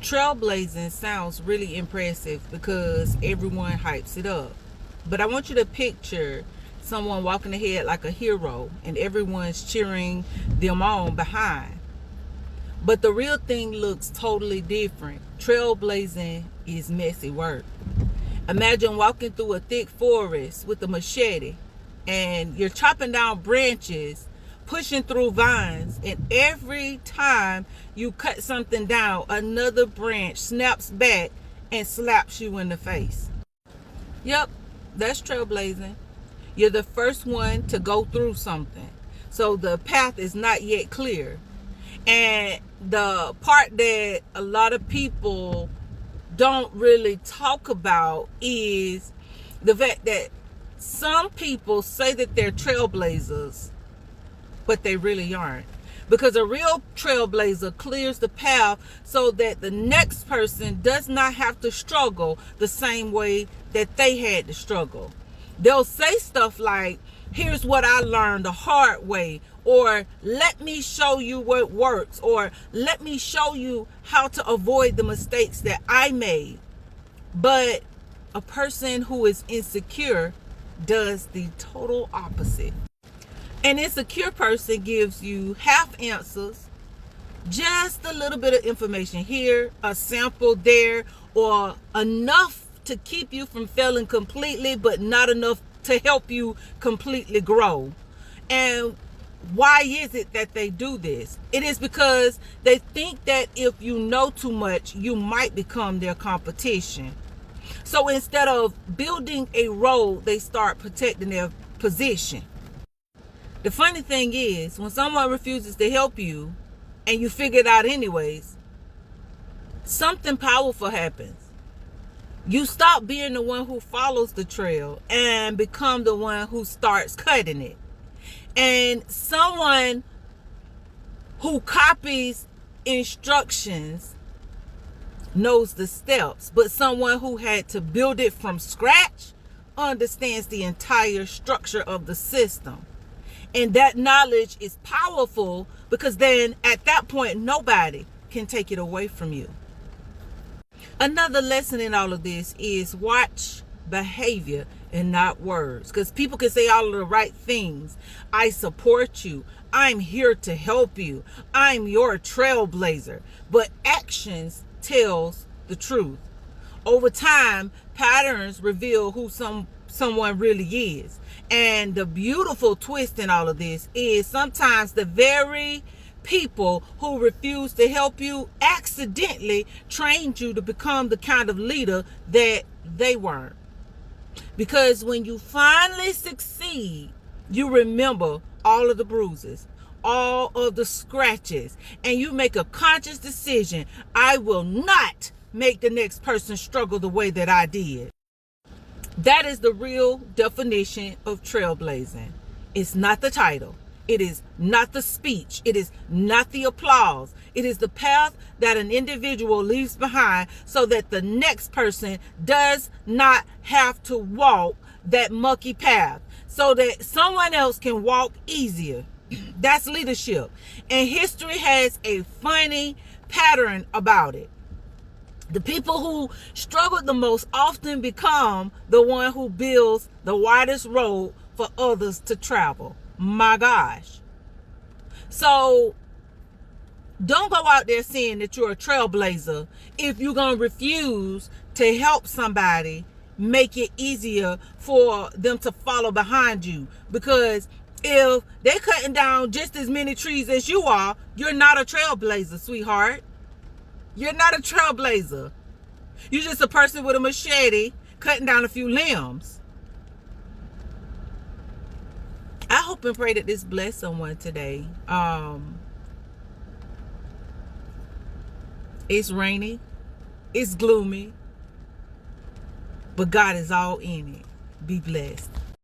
Trailblazing sounds really impressive because everyone hypes it up. But I want you to picture someone walking ahead like a hero and everyone's cheering them on behind. But the real thing looks totally different. Trailblazing is messy work. Imagine walking through a thick forest with a machete and you're chopping down branches, pushing through vines, and every time you cut something down, another branch snaps back and slaps you in the face. Yep, that's trailblazing. You're the first one to go through something, so the path is not yet clear. And the part that a lot of people don't really talk about is the fact that some people say that they're trailblazers, but they really aren't. Because a real trailblazer clears the path so that the next person does not have to struggle the same way that they had to struggle. They'll say stuff like, here's what I learned the hard way, or let me show you what works, or let me show you how to avoid the mistakes that I made. But a person who is insecure does the total opposite. An insecure person gives you half answers, just a little bit of information here, a sample there, or enough to keep you from failing completely, but not enough to help you completely grow. And why is it that they do this? It is because they think that if you know too much, you might become their competition. So instead of building a road, they start protecting their position. The funny thing is, when someone refuses to help you and you figure it out anyways, something powerful happens. You stop being the one who follows the trail and become the one who starts cutting it. And someone who copies instructions knows the steps, but someone who had to build it from scratch understands the entire structure of the system. And that knowledge is powerful because then at that point, nobody can take it away from you. Another lesson in all of this is watch behavior and not words. Because people can say all of the right things. I support you. I'm here to help you. I'm your trailblazer. But actions tells the truth. Over time, patterns reveal who someone really is. And the beautiful twist in all of this is sometimes the very people who refuse to help you accidentally trained you to become the kind of leader that they weren't. Because when you finally succeed, you remember all of the bruises, all of the scratches, and you make a conscious decision. I will not make the next person struggle the way that I did. That is the real definition of trailblazing. It's not the title. It is not the speech. It is not the applause. It is the path that an individual leaves behind so that the next person does not have to walk that mucky path, so that someone else can walk easier. That's leadership. And history has a funny pattern about it. The people who struggle the most often become the one who builds the widest road for others to travel. My gosh. So don't go out there saying that you're a trailblazer if you're going to refuse to help somebody make it easier for them to follow behind you. Because if they're cutting down just as many trees as you are, you're not a trailblazer, sweetheart. You're not a trailblazer. You're just a person with a machete cutting down a few limbs. I hope and pray that this bless someone today. It's rainy. It's gloomy. But God is all in it. Be blessed.